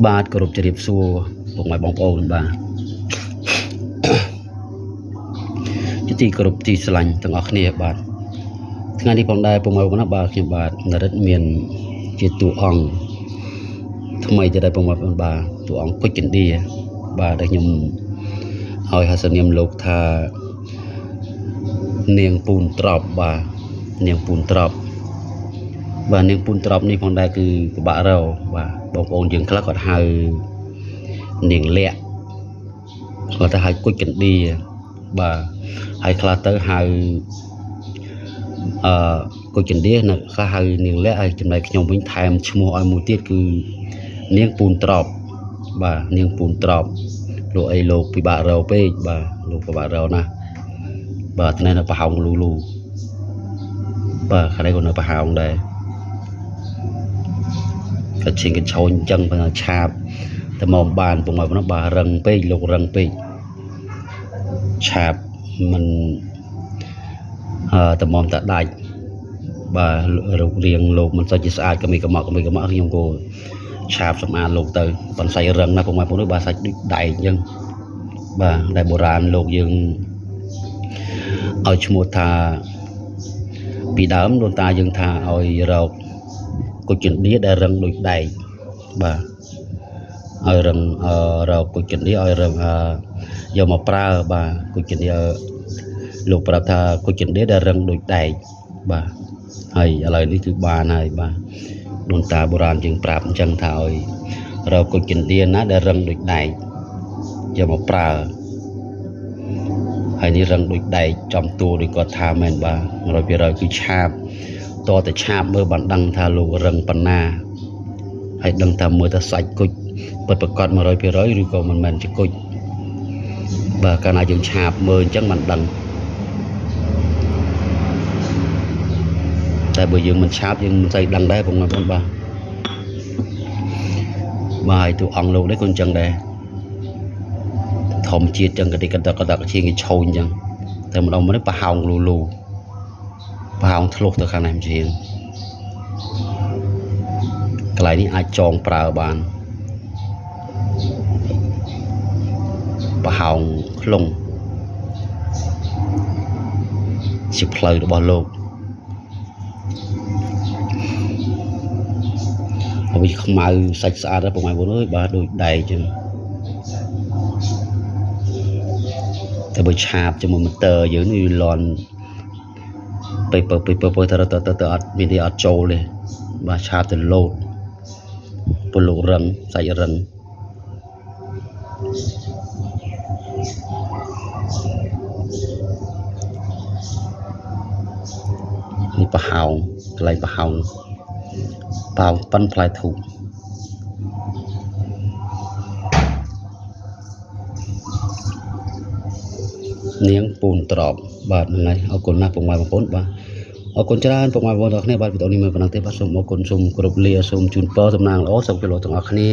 បាទគោរពជម្រាបសួរពុកម៉ែបងប្អូនបាទជាទីគោរពទីស្រឡាញ់ទាំងអស់គ្នាបាទថ្ងៃនេះផងដែរពុកម៉ែបងប្អូនបាទខ្ញុំបាទនរិទ្ធមានជាតួអង្គថ្មីទៅដែរពុកម៉ែបងប្អូនបាទតួអង្គគុជចិនឌាបាទដែលខ្ញុំឲ្យហៅសនាមលោកថានាងពូនត្រប់បាទនាងពូនត្រប់បាទនាងពូនត្រប់នេះផងដែរគឺពិបាករកបាទបងប្អូនយើងខ្លះគាត់ហៅនាងលាក់គាត់ទៅហៅគុជចិនឌាបាទហើយខ្លះទៅហៅគុជចិនឌានៅខ្លះហៅនាងលាក់ហើយចំណែកខ្ញុំវិញថែមឈ្មោះឲ្យមួយទៀតគឺនាងពូនត្រប់បាទនាងពូនត្រប់លោកអីលោកពិបាករកពេកបាទលោកពិបាករកណាស់បាទនៅប្រហោងលូបាទខាងនេះក៏នៅប្រហោងដែរក៏ឈិងកញ្ឆោនអញ្ចឹងបើឆាបតែមកបានពុកមកនោះបាទរឹងពេកលោករឹងពេកឆាបមិនតែមកតែដាច់បាទរូបរាងលោកមិនសូវជាស្អាតក៏មីកំកខ្ញុំក៏ឆាបសម្អាតលោកទៅប៉ុន្តែសាច់រឹងណាស់ពុកមកនោះបាទសាច់ដូចដែកអញ្ចឹងបាទដែលបុរាណលោកយើងឲ្យឈ្មោះថាពីដើមដូនតាយើងថាឲ្យរកគុជចិនឌាដែលរឹងដូចដែកបាទឲ្យរឹងរកគុជចិនឌាឲ្យរឹងយកមកប្រើបាទគុជចិនឌាលោកប្រាប់ថាគុជចិនឌាដែលរឹងដូចដែកបាទហើយឥឡូវនេះគឺបានហើយបាទដូនតាបុរាណយើងប្រាប់អញ្ចឹងថាឲ្យរកគុជចិនឌាណាដែលរឹងដូចដែកយកមកប្រើហើយនេះរឹងដូចដែកចំតួដូចគាត់ថាមែនបាទ 100% គឺឆាបតតែឆាបមើលបានដឹងថាលោករឹងប៉ុណ្ណាហើយដឹងថាមើលទៅសាច់គុជពិតប្រាកដ 100% ឬក៏មិនមែនជាគុជបាទកាលណាយើងឆាបមើលអញ្ចឹងមិនដឹងតែបើយើងមិនឆាបយើងមិនស្អីដឹងដែរបងប្អូនបាទហើយតួអង្គលោកនេះក៏អញ្ចឹងដែរធម្មជាតិអញ្ចឹងក៏តែឈៀងគេឆោអញ្ចឹងតែម្ដងមកនេះប្រហោងលូប្រហោងធ្លុះទៅខាងនេះម្ជាងកន្លែងនេះអាចចងប្រើបានប្រហោងខ្លងជាផ្លូវរបស់លោកហើយខ្មៅសាច់ស្អាតហ្នឹងបងប្អូនអើយបាទដូចដែកអញ្ចឹងតែបើឆាបជាមួយម៉ូទ័រយើងនេះលន់ទៅអត់មានទេអត់ចូលទេបាទឆាបទៅលោតពលលោករឹងសាច់រឹងនេះប្រហោងកន្លែងប្រហោងប៉ោងប៉ិនផ្លែធូបនាងពូនត្រប់បាទហ្នឹងហើយអរគុណណាស់ពុកម៉ែបងប្អូនបាទអរគុណច្រើនពុកម៉ែបងប្អូនទាំងអស់គ្នាបាទវីដេអូនេះមានប៉ុណ្ណឹងទេបាទសូមអរគុណសូមគោរពលាសូមជូនពរសំណាងល្អសុខភាពល្អទាំងអស់គ្នា